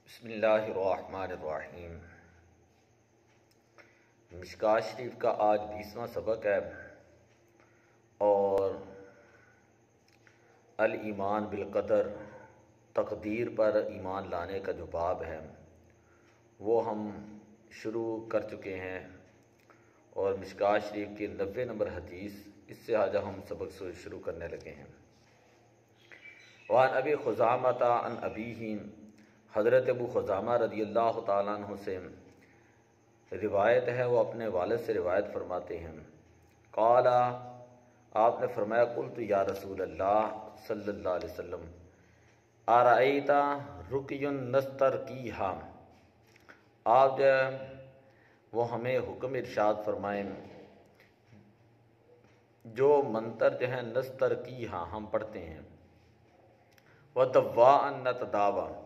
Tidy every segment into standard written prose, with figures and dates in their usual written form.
بسم اللہ الرحمن الرحیم۔ مشکوٰۃ شریف کا آج 20واں سبق ہے اور الایمان بالقدر، تقدیر پر ایمان لانے کا جو باب ہے وہ ہم شروع کر چکے ہیں، اور مشکوٰۃ شریف کی 90 نمبر حدیث، اس سے آج ہم سبق شروع کرنے لگے ہیں۔ وعن ابی خزامۃ عن ابیہ، حضرت ابو خزامہ رضی اللہ تعالیٰ عنہ سے روایت ہے، وہ اپنے والد سے روایت فرماتے ہیں، قال، آپ نے فرمایا، قلت یا رسول اللہ صلی اللہ علیہ وسلم، ارأیت رقی نسترقیہا، آپ جو ہے وہ ہمیں حکم ارشاد فرمائیں جو منتر جو ہے نسترقیہا ہم پڑھتے ہیں، وَدَوَّاءً نَتَدَاوَى،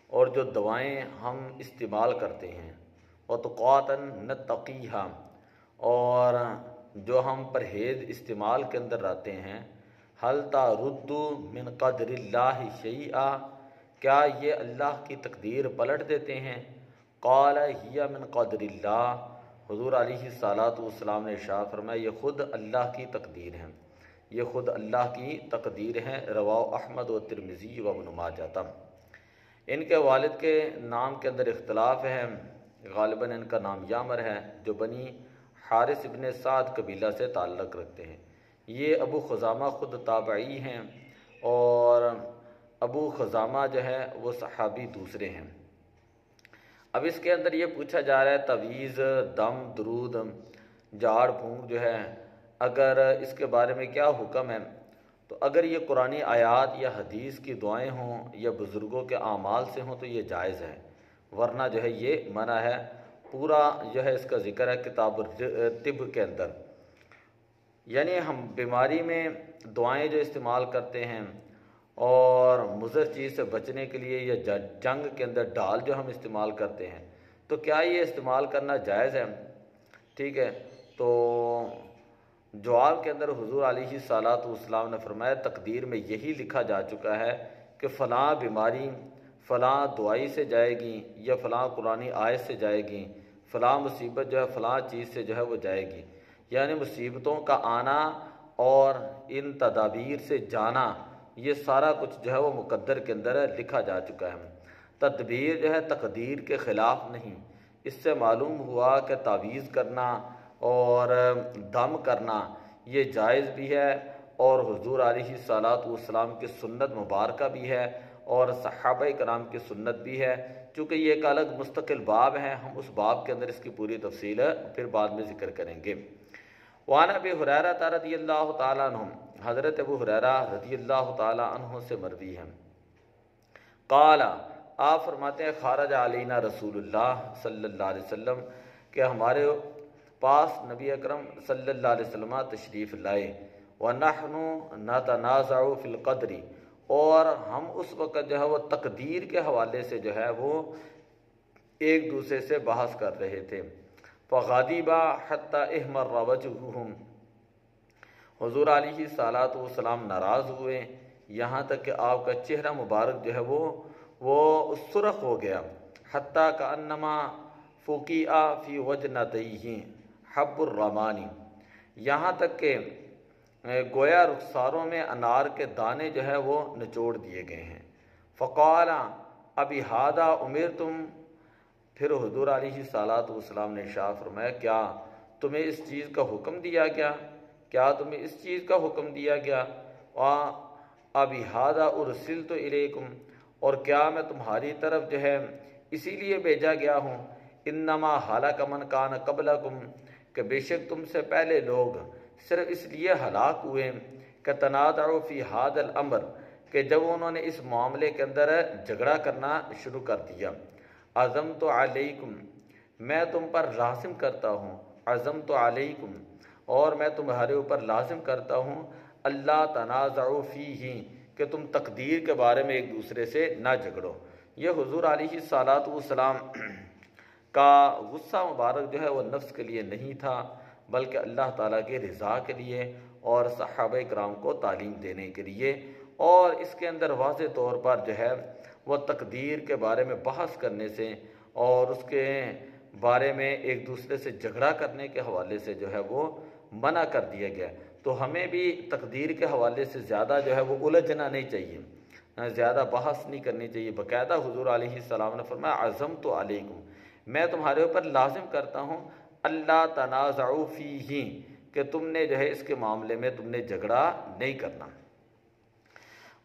اور جو دوائیں ہم استعمال کرتے ہیں، وَتُقَاتًا نَتَّقِيهَا، اور جو ہم پرہیز استعمال کے اندر رہتے ہیں، هل ترد من قدر اللہ شیئا، کیا یہ اللہ کی تقدیر پلٹ دیتے ہیں؟ قال هي من قدر اللہ، حضور علیہ الصلوۃ والسلام نے ارشاد فرمایا، یہ خود اللہ کی تقدیر ہے، یہ خود اللہ کی تقدیر ہے۔ رواہ احمد و ترمذی و ابن ماجہ۔ ان کے والد کے نام کے اندر اختلاف ہے، غالباً ان کا نام یامر ہے، جو بنی حارث ابن سعد قبیلہ سے تعلق رکھتے ہیں۔ یہ ابو خزامہ خود تابعی ہیں، اور ابو خزامہ جو ہے وہ صحابی دوسرے ہیں۔ اب اس کے اندر یہ پوچھا جا رہا ہے، تعویذ، دم، درود، جھاڑ پھونک جو ہے، اگر اس کے بارے میں کیا حکم ہے؟ تو اگر یہ قرآنی آیات یا حدیث کی دعائیں ہوں یا بزرگوں کے اعمال سے ہوں تو یہ جائز ہے، ورنہ جو ہے یہ منع ہے۔ پورا جو ہے اس کا ذکر ہے کتاب الطب کے اندر، یعنی ہم بیماری میں دعائیں جو استعمال کرتے ہیں اور مضر چیز سے بچنے کے لیے یا جنگ کے اندر ڈال جو ہم استعمال کرتے ہیں، تو کیا یہ استعمال کرنا جائز ہے؟ ٹھیک ہے، تو جواب کے اندر حضور علیہ الصلوۃ والسلام نے فرمایا، تقدیر میں یہی لکھا جا چکا ہے کہ فلاں بیماری فلاں دوائی سے جائے گی، یا فلاں قرآنی آیت سے جائے گی، فلاں مصیبت جو ہے فلاں چیز سے جو ہے وہ جائے گی، یعنی مصیبتوں کا آنا اور ان تدابیر سے جانا، یہ سارا کچھ جو ہے وہ مقدر کے اندر لکھا جا چکا ہے۔ تدبیر جو ہے تقدیر کے خلاف نہیں۔ اس سے معلوم ہوا کہ تعویذ کرنا اور دم کرنا یہ جائز بھی ہے، اور حضور علیہ الصلوۃ والسلام کی سنت مبارکہ بھی ہے، اور صحابہ کرام کی سنت بھی ہے۔ چونکہ یہ ایک الگ مستقل باب ہے، ہم اس باب کے اندر اس کی پوری تفصیل پھر بعد میں ذکر کریں گے۔ وعن ابی ہریرہ رضی اللہ تعالیٰ عنہ، حضرت ابو ہریرہ رضی اللہ تعالیٰ عنہ سے مروی ہے، قال، آپ فرماتے ہیں، خارج علینا رسول اللہ صلی اللہ علیہ وسلم، کہ ہمارے پاس نبی اکرم صلی اللہ علیہ وسلم تشریف لائے، وَنَحْنُ نَتَنَازَعُ فِي الْقَدْرِ، اور ہم اس وقت جو ہے وہ تقدیر کے حوالے سے جو ہے وہ ایک دوسرے سے بحث کر رہے تھے۔ فَغَضِبَ حَتَّى احْمَرَّ وَجْهُهُ، حضور علیہ الصلوۃ والسلام ناراض ہوئے یہاں تک کہ آپ کا چہرہ مبارک جو ہے وہ سرخ ہو گیا۔ حتیٰ كَأَنَّمَا فُقِئَ فِي وَجْنَتَيْهِ حب الرمانی، یہاں تک کہ گویا رخساروں میں انار کے دانے جو ہے وہ نچوڑ دیے گئے ہیں۔ فقال ابی ہذا امرتم، پھر حضور علیہ الصلوۃ والسلام نے ارشاد فرمایا، کیا تمہیں اس چیز کا حکم دیا گیا؟ کیا تمہیں اس چیز کا حکم دیا گیا؟ ابی ہذا ارسلت الیکم، اور کیا میں تمہاری طرف جو ہے اسی لیے بھیجا گیا ہوں؟ انما ہلک من کان قبلکم، کہ بے شک تم سے پہلے لوگ صرف اس لیے ہلاک ہوئے کہ تنازعوا فی ھذا الامر، کہ جب انہوں نے اس معاملے کے اندر جھگڑا کرنا شروع کر دیا۔ عزمت علیکم، میں تم پر لازم کرتا ہوں، عزمت علیکم، اور میں تمہارے اوپر لازم کرتا ہوں، اللہ تنازعوا فیہ، کہ تم تقدیر کے بارے میں ایک دوسرے سے نہ جھگڑو۔ یہ حضور علیہ الصلوۃ والسلام کا غصہ مبارک جو ہے وہ نفس کے لیے نہیں تھا، بلکہ اللہ تعالیٰ کی رضا کے لیے اور صحابہ کرام کو تعلیم دینے کے لیے، اور اس کے اندر واضح طور پر جو ہے وہ تقدیر کے بارے میں بحث کرنے سے اور اس کے بارے میں ایک دوسرے سے جھگڑا کرنے کے حوالے سے جو ہے وہ منع کر دیا گیا۔ تو ہمیں بھی تقدیر کے حوالے سے زیادہ جو ہے وہ الجھنا نہیں چاہیے، زیادہ بحث نہیں کرنی چاہیے۔ باقاعدہ حضور علیہ السلام نے فرمایا عزمت علیکم، میں تمہارے اوپر لازم کرتا ہوں اللہ تنازعوا فیہ، کہ تم نے جو ہے اس کے معاملے میں تم نے جھگڑا نہیں کرنا۔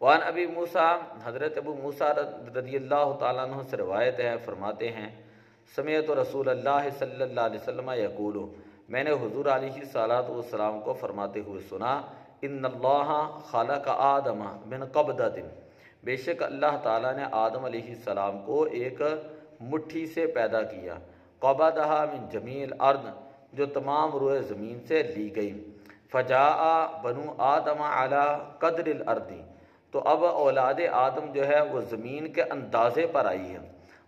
وعن ابی موسیٰ، حضرت ابو موسیٰ رضی اللہ تعالیٰ عنہ سے روایت ہے، فرماتے ہیں سمعت رسول اللہ صلی اللہ علیہ وسلم یقول، میں نے حضور علیہ الصلوۃ والسلام کو فرماتے ہوئے سنا، ان اللہ خلق آدم من قبضۃ، بے شک اللہ تعالیٰ نے آدم علیہ السلام کو ایک مٹھی سے پیدا کیا، قبضھا من جمیع الارض، جو تمام روئے زمین سے لی گئی، فجاء بنو آدم علی قدر الارض، تو اب اولاد آدم جو ہے وہ زمین کے اندازے پر آئی ہے،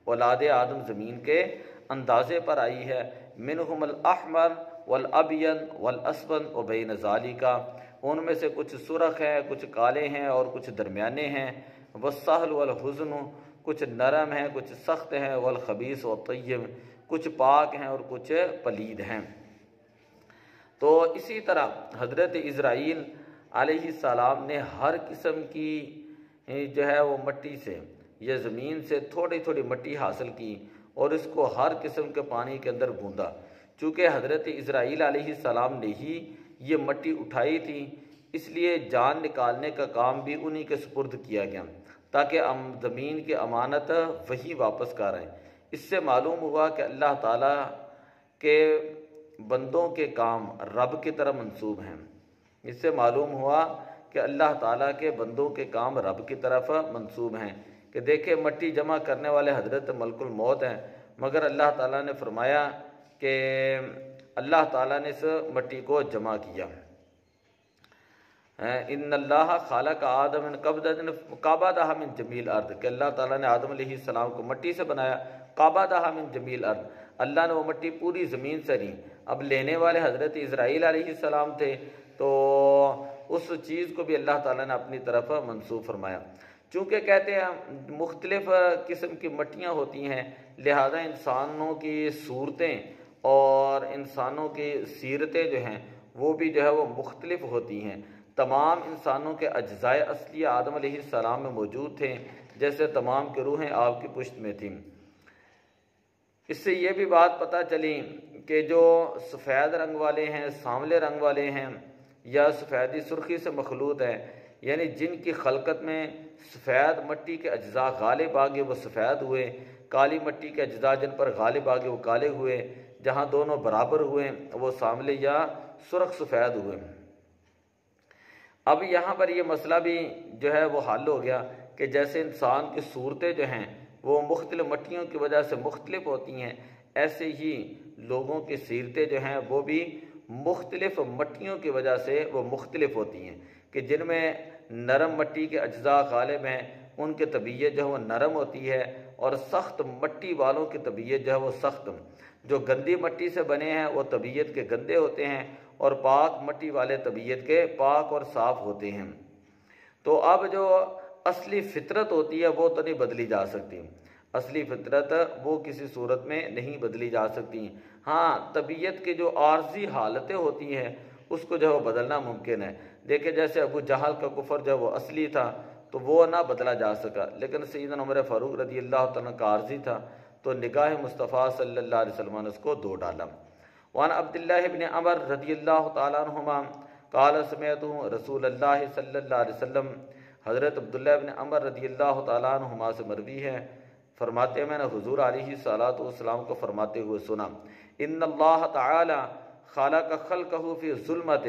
اولاد آدم زمین کے اندازے پر آئی ہے، منہم الاحمر والابین والاسود وبین ذالک، ان میں سے کچھ سرخ ہیں، کچھ کالے ہیں اور کچھ درمیانے ہیں، والسہل والحزن، کچھ نرم ہیں کچھ سخت ہیں، والخبیث والطیب، کچھ پاک ہیں اور کچھ پلید ہیں۔ تو اسی طرح حضرت اسرائیل علیہ السلام نے ہر قسم کی جو ہے وہ مٹی سے یا زمین سے تھوڑی تھوڑی مٹی حاصل کی اور اس کو ہر قسم کے پانی کے اندر گوندا، چونکہ حضرت اسرائیل علیہ السلام نے ہی یہ مٹی اٹھائی تھی، اس لیے جان نکالنے کا کام بھی انہی کے سپرد کیا گیا تاکہ زمین کی امانت وہی واپس کر آئیں۔ اس سے معلوم ہوا کہ اللہ تعالیٰ کے بندوں کے کام رب کی طرح منسوب ہیں، اس سے معلوم ہوا کہ اللہ تعالیٰ کے بندوں کے کام رب کی طرف منسوب ہیں، کہ دیکھیں مٹی جمع کرنے والے حضرت ملک الموت ہیں، مگر اللہ تعالیٰ نے فرمایا کہ اللہ تعالیٰ نے اس مٹی کو جمع کیا۔ ان اللہ خلق آدم من قبضھا من جمیع الارض، کہ اللہ تعالیٰ نے آدم علیہ السلام کو مٹی سے بنایا، قبضھا من جمیع الارض، اللہ نے وہ مٹی پوری زمین سے لی۔ اب لینے والے حضرت اسرائیل علیہ السلام تھے، تو اس چیز کو بھی اللہ تعالیٰ نے اپنی طرف منسوب فرمایا۔ چونکہ کہتے ہیں مختلف قسم کی مٹیاں ہوتی ہیں، لہذا انسانوں کی صورتیں اور انسانوں کی سیرتیں جو ہیں وہ بھی جو ہے وہ مختلف ہوتی ہیں۔ تمام انسانوں کے اجزائے اصلی آدم علیہ السلام میں موجود تھے، جیسے تمام کی روحیں آپ کی پشت میں تھیں۔ اس سے یہ بھی بات پتہ چلی کہ جو سفید رنگ والے ہیں، سانولے رنگ والے ہیں یا سفیدی سرخی سے مخلوط ہیں، یعنی جن کی خلقت میں سفید مٹی کے اجزاء غالب آگے وہ سفید ہوئے، کالی مٹی کے اجزاء جن پر غالب آگے وہ کالے ہوئے، جہاں دونوں برابر ہوئے وہ سانولے یا سرخ سفید ہوئے۔ اب یہاں پر یہ مسئلہ بھی جو ہے وہ حل ہو گیا کہ جیسے انسان کی صورتیں جو ہیں وہ مختلف مٹیوں کی وجہ سے مختلف ہوتی ہیں، ایسے ہی لوگوں کی سیرتیں جو ہیں وہ بھی مختلف مٹیوں کی وجہ سے وہ مختلف ہوتی ہیں، کہ جن میں نرم مٹی کے اجزاء غالب ہیں ان کی طبیعت جو ہے وہ نرم ہوتی ہے، اور سخت مٹی والوں کی طبیعت جو ہے وہ سخت، جو گندی مٹی سے بنے ہیں وہ طبیعت کے گندے ہوتے ہیں، اور پاک مٹی والے طبیعت کے پاک اور صاف ہوتے ہیں۔ تو اب جو اصلی فطرت ہوتی ہے وہ تو نہیں بدلی جا سکتی، اصلی فطرت وہ کسی صورت میں نہیں بدلی جا سکتی۔ ہاں طبیعت کی جو عارضی حالتیں ہوتی ہیں اس کو جو ہے وہ بدلنا ممکن ہے۔ دیکھیں جیسے ابو جہل کا کفر جو وہ اصلی تھا تو وہ نہ بدلا جا سکا، لیکن سیدنا عمر فاروق رضی اللہ تعالیٰ کا عارضی تھا تو نگاہ مصطفیٰ صلی اللہ علیہ وسلم نے اس کو دھو ڈالا۔ وعن عبداللہ بن عمر رضی اللہ تعالیٰ عنہما قال سمعت رسول اللہ صلی اللہ علیہ وسلم، حضرت عبداللہ بن عمر رضی اللہ تعالیٰ عنہما سے مروی ہے، فرماتے ہیں میں نے حضور علیہ الصلوۃ والسلام کو فرماتے ہوئے سنا، ان اللہ تعالی خلق خلقہ فی ظلمۃ،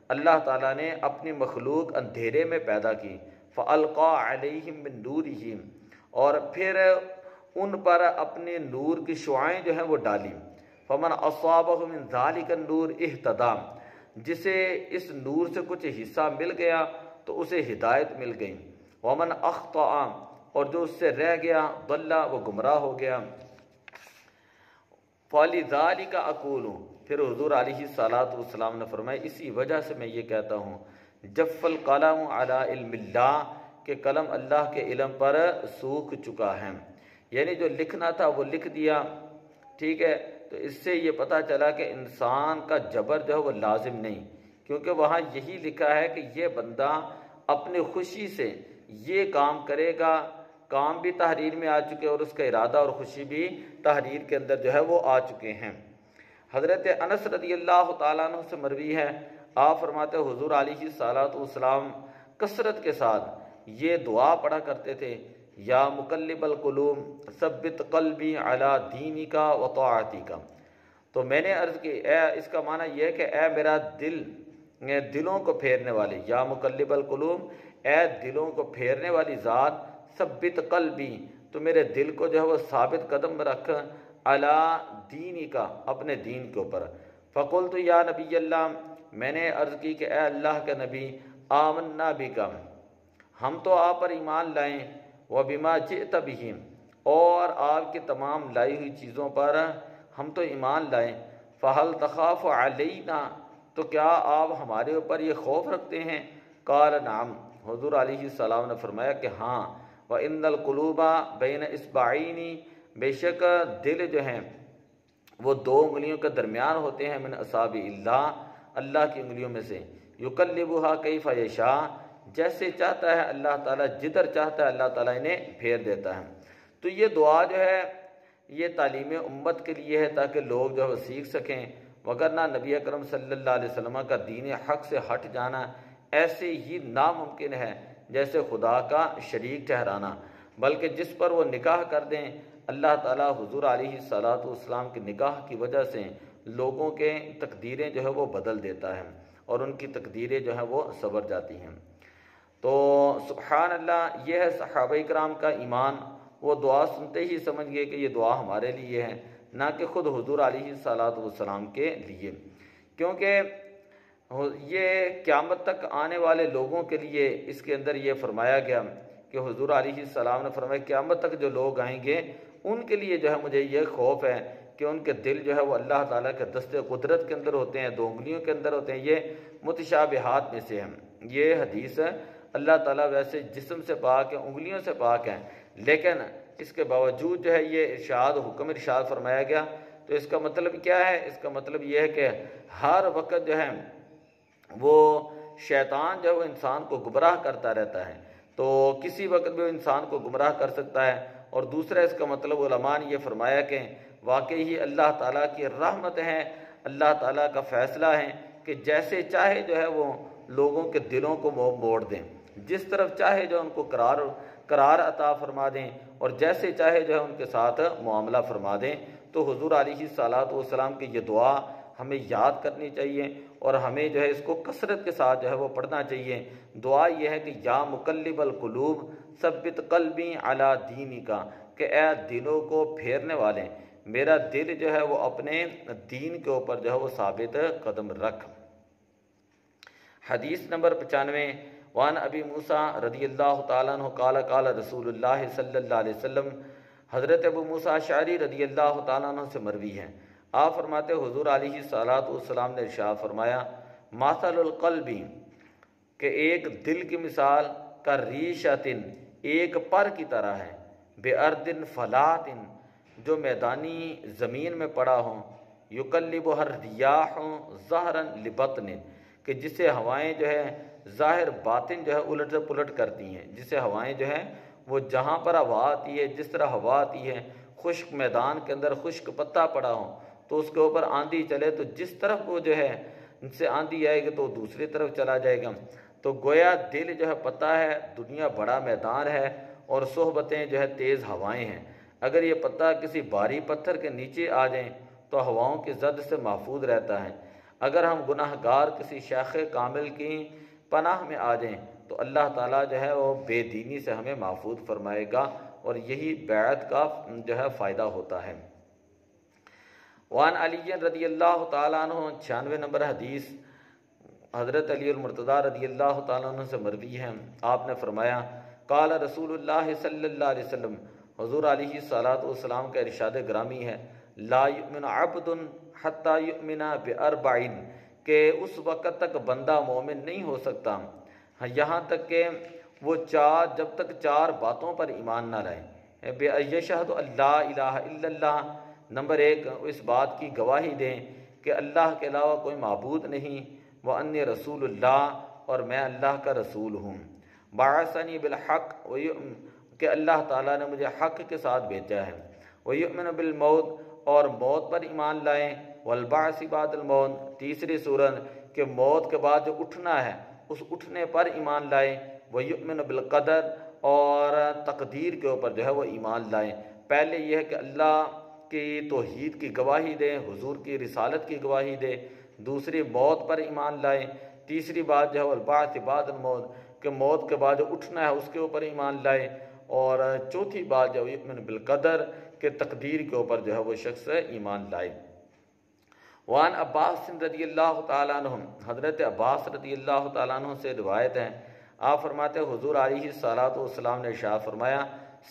اللہ تعالیٰ نے اپنی مخلوق اندھیرے میں پیدا کی، فالقى علیہم من نورہ، اور پھر ان پر اپنے نور کی شعائیں جو ہیں وہ ڈالی، فمن اصابہ من ذلک النور اہتدی، جسے اس نور سے کچھ حصہ مل گیا تو اسے ہدایت مل گئی، ومن اخطأ، اور جو اس سے رہ گیا ضل، وہ گمراہ ہو گیا۔ فلذلک اقول، پھر حضور علیہ الصلوۃ والسلام نے فرمایا اسی وجہ سے میں یہ کہتا ہوں، جف القلم علی علم اللہ، کہ قلم اللہ کے علم پر سوکھ چکا ہے، یعنی جو لکھنا تھا وہ لکھ دیا، ٹھیک ہے۔ تو اس سے یہ پتہ چلا کہ انسان کا جبر جو ہے وہ لازم نہیں، کیونکہ وہاں یہی لکھا ہے کہ یہ بندہ اپنی خوشی سے یہ کام کرے گا، کام بھی تحریر میں آ چکے اور اس کا ارادہ اور خوشی بھی تحریر کے اندر جو ہے وہ آ چکے ہیں۔ حضرت انس رضی اللہ تعالیٰ عنہ سے مروی ہے، آپ فرماتے حضور علیہ الصلوۃ والسلام کثرت کے ساتھ یہ دعا پڑھا کرتے تھے، یا مقلب القلوب ثبت قلبی علی دینک و طاعتک۔ تو میں نے عرض کی اس کا معنی یہ ہے کہ اے میرا دلوں کو پھیرنے والے، یا مقلب القلوب، اے دلوں کو پھیرنے والی ذات، ثبت قلبی، تو میرے دل کو جو ہے وہ ثابت قدم رکھ، علی دینک، اپنے دین کے اوپر۔ فقلت یا نبی اللہ، میں نے عرض کی کہ اے اللہ کے نبی، آمنا بک، ہم تو آپ پر ایمان لائیں، وبما جئت بہ، اور آپ کی تمام لائی ہوئی چیزوں پر ہم تو ایمان لائیں، فہل تخاف علینا، تو کیا آپ ہمارے اوپر یہ خوف رکھتے ہیں؟ قال نعم، حضور علیہ السلام نے فرمایا کہ ہاں، وَإِنَّ الْقُلُوبَ بَيْنَ إِصْبَعَيْنِ، بے شک دل جو ہیں وہ دو انگلیوں کے درمیان ہوتے ہیں، من اصابع اللہ، اللہ کی انگلیوں میں سے، یقلبها کیف یشاء، جیسے چاہتا ہے اللہ تعالیٰ، جدھر چاہتا ہے اللہ تعالیٰ انہیں پھیر دیتا ہے۔ تو یہ دعا جو ہے یہ تعلیم امت کے لیے ہے تاکہ لوگ جو ہے وہ سیکھ سکیں، وگرنہ نبی اکرم صلی اللہ علیہ وسلم کا دین حق سے ہٹ جانا ایسے ہی ناممکن ہے جیسے خدا کا شریک ٹھہرانا، بلکہ جس پر وہ نکاح کر دیں، اللہ تعالیٰ حضور علیہ الصلوۃ والسلام کے نکاح کی وجہ سے لوگوں کے تقدیریں جو ہے وہ بدل دیتا ہے اور ان کی تقدیریں جو ہیں وہ سنور جاتی ہیں۔ تو سبحان اللہ، یہ ہے صحابہ کرام کا ایمان، وہ دعا سنتے ہی سمجھ گئے کہ یہ دعا ہمارے لیے ہے، نہ کہ خود حضور علیہ الصلوۃ والسلام کے لیے، کیونکہ یہ قیامت تک آنے والے لوگوں کے لیے اس کے اندر یہ فرمایا گیا کہ حضور علیہ السلام نے فرمایا قیامت تک جو لوگ آئیں گے ان کے لیے جو ہے مجھے یہ خوف ہے کہ ان کے دل جو ہے وہ اللہ تعالیٰ کے دست قدرت کے اندر ہوتے ہیں، دو انگلیوں کے اندر ہوتے ہیں، یہ متشابہات میں سے ہیں۔ یہ حدیث ہے، اللہ تعالیٰ ویسے جسم سے پاک ہے، انگلیوں سے پاک ہیں، لیکن اس کے باوجود جو ہے یہ حکم ارشاد فرمایا گیا۔ تو اس کا مطلب کیا ہے؟ اس کا مطلب یہ ہے کہ ہر وقت جو ہے وہ شیطان جو ہے وہ انسان کو گمراہ کرتا رہتا ہے، تو کسی وقت بھی وہ انسان کو گمراہ کر سکتا ہے۔ اور دوسرا اس کا مطلب علماء نے یہ فرمایا کہ واقعی ہی اللہ تعالیٰ کی رحمت ہے، اللہ تعالیٰ کا فیصلہ ہے کہ جیسے چاہے جو ہے وہ لوگوں کے دلوں کو موڑ دیں، جس طرف چاہے جو ان کو قرار عطا فرما دیں، اور جیسے چاہے جو ہے ان کے ساتھ معاملہ فرما دیں۔ تو حضور علیہ الصلوۃ والسلام کی یہ دعا ہمیں یاد کرنی چاہیے اور ہمیں جو ہے اس کو کثرت کے ساتھ جو ہے وہ پڑھنا چاہیے۔ دعا یہ ہے کہ یا مقلب القلوب ثبت قلبی علی دینک، کہ اے دلوں کو پھیرنے والے، میرا دل جو ہے وہ اپنے دین کے اوپر جو ہے وہ ثابت قدم رکھ۔ حدیث نمبر 95، وعن ابی موسیٰ رضی اللہ تعالیٰ عنہ قال قال رسول اللہ صلی اللہ علیہ وسلم، حضرت ابو موسیٰ اشعری رضی اللہ تعالیٰ عنہ سے مروی ہے، آپ فرماتے حضور علیہ الصلوۃ والسلام نے ارشاد فرمایا، مثل القلب، کہ ایک دل کی مثال، کا ریشتن، ایک پر کی طرح ہے، بے اردن فلاتن، جو میدانی زمین میں پڑا ہو، یقلب ہر ریاح ظہرا لبطن، کہ جسے ہوائیں جو ہے ظاہر باطن جو ہے الٹ پلٹ کرتی ہیں، جسے ہوائیں جو ہے وہ جہاں پر ہوا آتی ہے، جس طرح ہوا آتی ہے، خشک میدان کے اندر خشک پتہ پڑا ہو تو اس کے اوپر آندھی چلے تو جس طرف وہ جو ہے ان سے آندھی آئے گی تو دوسری طرف چلا جائے گا۔ تو گویا دل جو ہے پتہ ہے، دنیا بڑا میدان ہے اور صحبتیں جو ہے تیز ہوائیں ہیں، اگر یہ پتہ کسی بھاری پتھر کے نیچے آ جائیں تو ہواؤں کی زد سے محفوظ رہتا ہے، اگر ہم گناہ گار کسی شیخ کامل کی پناہ میں آ جائیں تو اللہ تعالیٰ جو ہے وہ بے دینی سے ہمیں محفوظ فرمائے گا، اور یہی بیعت کا جو ہے فائدہ ہوتا ہے۔ وعن علی رضی اللہ تعالیٰ عنہ، 96 نمبر حدیث، حضرت علی المرتضیٰ رضی اللہ تعالیٰ عنہ سے مروی ہے، آپ نے فرمایا قال رسول اللہ صلی اللہ علیہ وسلم، حضور علیہ الصلوۃ والسلام کا ارشاد گرامی ہے، لا یؤمن عبد حتی یؤمن باربع، کہ اس وقت تک بندہ مومن نہیں ہو سکتا یہاں تک کہ وہ جب تک 4 باتوں پر ایمان نہ لائیں، بے یشہد اللہ الہ الا اللہ، نمبر 1 اس بات کی گواہی دیں کہ اللہ کے علاوہ کوئی معبود نہیں، وانی رسول اللہ، اور میں اللہ کا رسول ہوں، بعثنی بالحق، کہ اللہ تعالیٰ نے مجھے حق کے ساتھ بھیجا ہے، ویؤمن بالموت، اور موت پر ایمان لائیں، والبعث بعد الموت، تیسری صورت کہ موت کے بعد جو اٹھنا ہے اس اٹھنے پر ایمان لائیں، ویؤمن بالقدر، اور تقدیر کے اوپر جو ہے وہ ایمان لائیں۔ پہلے یہ ہے کہ اللہ کی توحید کی گواہی دیں، حضور کی رسالت کی گواہی دیں، دوسری موت پر ایمان لائیں، تیسری بات جو ہے والبعث بعد الموت کہ موت کے بعد جو اٹھنا ہے اس کے اوپر ایمان لائیں، اور چوتھی بات جو یؤمن بالقدر کہ تقدیر کے اوپر جو ہے وہ شخص ایمان لائے۔ وان عباس رضی اللہ تعالیٰ عنہ، حضرت عباس رضی اللہ تعالیٰ عنہ سے روایت ہے، آپ فرماتے ہیں حضور علیہ الصلوۃ والسلام نے ارشاد فرمایا،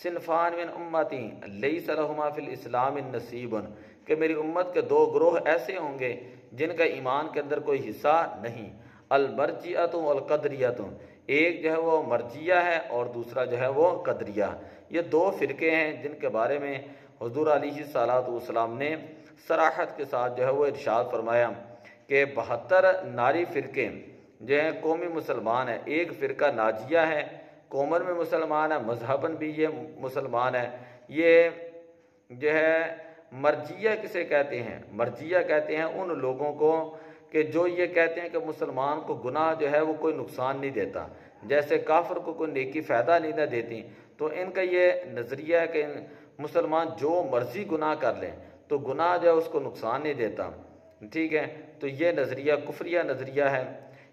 صنفان من امتی لیس لہما فی الاسلام نصیب، کہ میری امت کے 2 گروہ ایسے ہوں گے جن کا ایمان کے اندر کوئی حصہ نہیں، المرجیۃ والقدریۃ، ایک جو ہے وہ مرجیہ ہے اور دوسرا جو ہے وہ قدریہ۔ یہ 2 فرقے ہیں جن کے بارے میں حضور علیہ الصلوۃ والسلام نے صراحت کے ساتھ جو ہے وہ ارشاد فرمایا کہ 72 ناری فرقے جو ہیں قومی مسلمان ہیں، ایک فرقہ ناجیہ ہے، قومن میں مسلمان ہے، مذہباً بھی یہ مسلمان ہے۔ یہ جو ہے مرجیہ کسے کہتے ہیں؟ مرجیہ کہتے ہیں ان لوگوں کو کہ جو یہ کہتے ہیں کہ مسلمان کو گناہ جو ہے وہ کوئی نقصان نہیں دیتا، جیسے کافر کو کوئی نیکی فائدہ نہیں نہ دیتی، تو ان کا یہ نظریہ ہے کہ مسلمان جو مرضی گناہ کر لیں تو گناہ جو ہے اس کو نقصان نہیں دیتا، ٹھیک ہے، تو یہ نظریہ کفریہ نظریہ ہے۔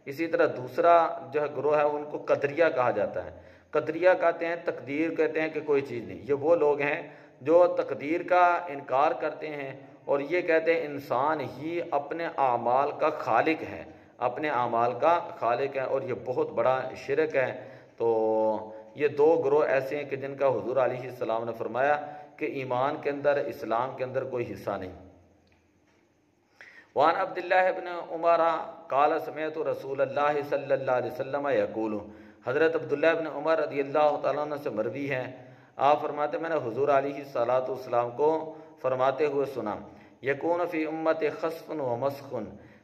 اسی طرح دوسرا جو ہے گروہ ہے ان کو قدریہ کہا جاتا ہے۔ قدریہ کہتے ہیں تقدیر، کہتے ہیں کہ کوئی چیز نہیں، یہ وہ لوگ ہیں جو تقدیر کا انکار کرتے ہیں اور یہ کہتے ہیں انسان ہی اپنے اعمال کا خالق ہے، اپنے اعمال کا خالق ہے، اور یہ بہت بڑا شرک ہے۔ تو یہ 2 گروہ ایسے ہیں کہ جن کا حضور علیہ السلام نے فرمایا کہ ایمان کے اندر، اسلام کے اندر کوئی حصہ نہیں۔ وعن عبداللہ ابن عمر قال سمعت رسول اللہ صلی اللہ علیہ وسلم یقول، حضرت عبداللہ ابن عمر رضی اللہ تعالیٰ عنہ سے مروی ہے، آپ فرماتے میں نے حضور علیہ الصلوۃ والسلام کو فرماتے ہوئے سنا، یکون فی امت خسف و مسخ،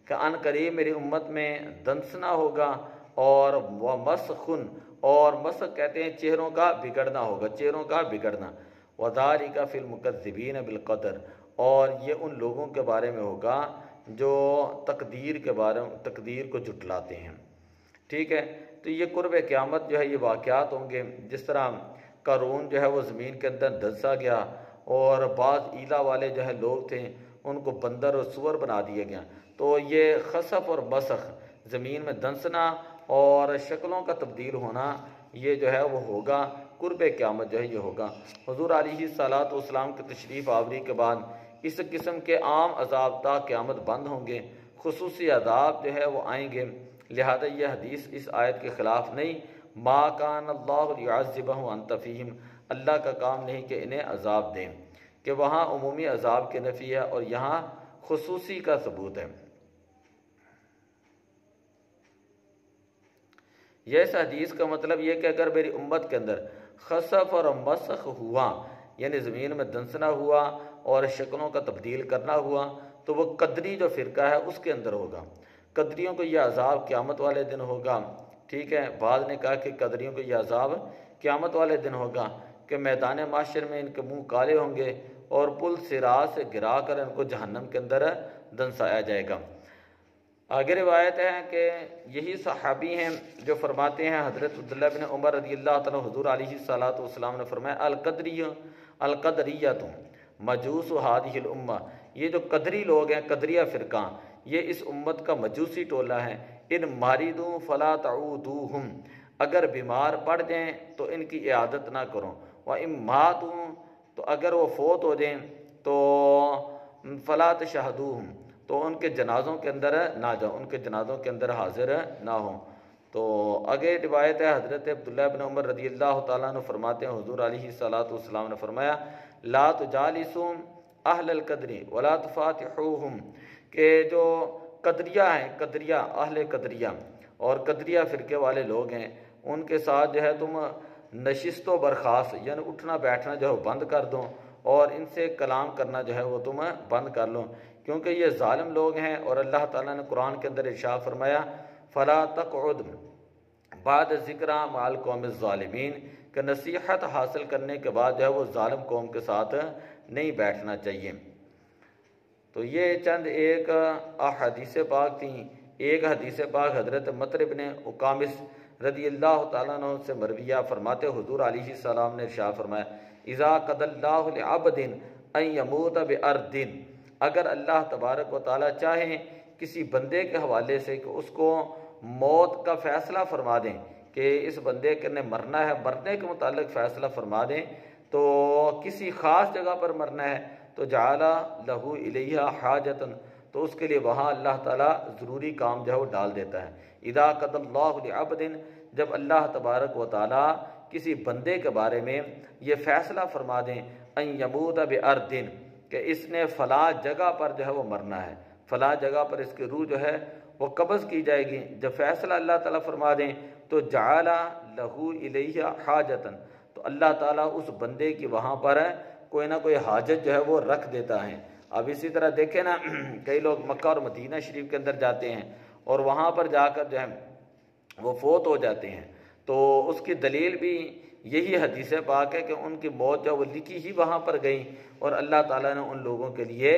کہ ان قریب میری امت میں دنسنا ہوگا اور مسخ، اور مسخ کہتے ہیں چہروں کا بگڑنا ہوگا، چہروں کا بگڑنا، وذالک فی المکذبین بالقدر، اور یہ ان لوگوں کے بارے میں ہوگا جو تقدیر کے بارے میں تقدیر کو جھٹلاتے ہیں، ٹھیک ہے۔ تو یہ قرب قیامت جو ہے یہ واقعات ہوں گے، جس طرح قارون جو ہے وہ زمین کے اندر دھنسا گیا، اور بعض ایلا والے جو ہے لوگ تھے ان کو بندر اور سور بنا دیا گیا، تو یہ خسف اور مسخ، زمین میں دھنسنا اور شکلوں کا تبدیل ہونا، یہ جو ہے وہ ہوگا، قرب قیامت جو ہے یہ ہوگا۔ حضور علیہ الصلوۃ والسلام کے تشریف آوری کے بعد اس قسم کے عام عذاب تا قیامت بند ہوں گے، خصوصی عذاب جو ہے وہ آئیں گے، لہذا یہ حدیث اس آیت کے خلاف نہیں، ما کان اللہ لیعذبہم وانت فیہم، اللہ کا کام نہیں کہ انہیں عذاب دیں، کہ وہاں عمومی عذاب کی نفی ہے اور یہاں خصوصی کا ثبوت ہے۔ یہ اس حدیث کا مطلب یہ کہ اگر میری امت کے اندر خسف اور مسخ ہوا، یعنی زمین میں دنسنا ہوا اور شکلوں کا تبدیل کرنا ہوا، تو وہ قدری جو فرقہ ہے اس کے اندر ہوگا، قدریوں کو یہ عذاب قیامت والے دن ہوگا، ٹھیک ہے۔ بعض نے کہا کہ قدریوں کو یہ عذاب قیامت والے دن ہوگا کہ میدان معاشر میں ان کے منہ کالے ہوں گے اور پل صراط سے گرا کر ان کو جہنم کے اندر دنسایا جائے گا۔ آگے روایت ہے کہ یہی صحابی ہیں جو فرماتے ہیں، حضرت عبداللہ بن عمر رضی اللہ تعالیٰ حضور علیہ الصلوۃ والسلام نے فرمایا، القدریۃ مجوس هذه الامہ، یہ جو قدری لوگ ہیں، قدریہ فرقہ، یہ اس امت کا مجوسی ٹولہ ہے، ان ماریدوں فلا تعودوہم، اگر بیمار پڑ جائیں تو ان کی عیادت نہ کرو، وَإِن ماتوا، تو اگر وہ فوت ہو جائیں تو فلا تشہدوہم، تو ان کے جنازوں کے اندر نہ جاؤ، ان کے جنازوں کے اندر حاضر نہ ہوں۔ تو آگے روایت ہے، حضرت عبداللہ بن عمر رضی اللہ تعالیٰ عنہ فرماتے ہیں، حضور علیہ الصلوۃ والسلام نے فرمایا، لا تجالسوا اہل القدر ولا تفاتحوہم، کہ جو قدریہ ہیں، قدریہ اہل قدریہ اور قدریہ فرقے والے لوگ ہیں، ان کے ساتھ جو ہے تم نشست و برخاست یعنی اٹھنا بیٹھنا جو ہے بند کر دو اور ان سے کلام کرنا جو ہے وہ تم بند کر لو، کیونکہ یہ ظالم لوگ ہیں۔ اور اللہ تعالیٰ نے قرآن کے اندر ارشاد فرمایا فَلَا تَقْعُدْ بعد ذکر مع القوم الظالمین، کہ نصیحت حاصل کرنے کے بعد جو ہے وہ ظالم قوم کے ساتھ نہیں بیٹھنا چاہیے۔ تو یہ چند ایک احادیث پاک تھیں۔ ایک حدیث پاک حضرت مطر بن اقامس رضی اللہ تعالیٰ عنہ سے مرویہ فرماتے حضور علیہ السلام نے ارشاد فرمایا اذا قضى اللہ لعبد ان يموت بارض، اگر اللہ تبارک و تعالیٰ چاہیں کسی بندے کے حوالے سے کہ اس کو موت کا فیصلہ فرما دیں کہ اس بندے کے نے مرنا ہے، مرنے کے متعلق فیصلہ فرما دیں، تو کسی خاص جگہ پر مرنا ہے تو جعل لہ الیہا حاجۃ، تو اس کے لیے وہاں اللہ تعالیٰ ضروری کام جو ہے وہ ڈال دیتا ہے۔ اذا قضى اللہ لعبد، جب اللہ تبارک و تعالیٰ کسی بندے کے بارے میں یہ فیصلہ فرما دیں ان یموت بارض، کہ اس نے فلاں جگہ پر جو ہے وہ مرنا ہے، فلاں جگہ پر اس کی روح جو ہے وہ قبض کی جائے گی، جب فیصلہ اللہ تعالیٰ فرما دیں تو جعل لہ الیہ حاجۃ، تو اللہ تعالیٰ اس بندے کی وہاں پر کوئی نہ کوئی حاجت جو ہے وہ رکھ دیتا ہے۔ اب اسی طرح دیکھیں نا کئی لوگ مکہ اور مدینہ شریف کے اندر جاتے ہیں اور وہاں پر جا کر جو ہے وہ فوت ہو جاتے ہیں، تو اس کی دلیل بھی یہی حدیث پاک ہے کہ ان کی موت جو وہ لکھی ہی وہاں پر گئی اور اللہ تعالیٰ نے ان لوگوں کے لیے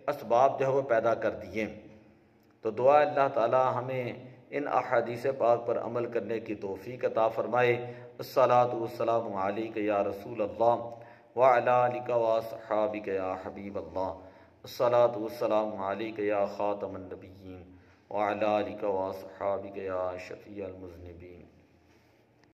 اسباب جو ہے وہ پیدا کر دیے۔ تو دعا اللہ تعالیٰ ہمیں ان احادیث پاک پر عمل کرنے کی توفیق عطا فرمائے۔ الصلاۃ والسلام علیک یا رسول اللہ وعلی آلک واصحابک یا حبیب اللہ، الصلاۃ والسلام علیک یا خاتم النبیین وعلی آلک واصحابک یا شفیع المذنبین۔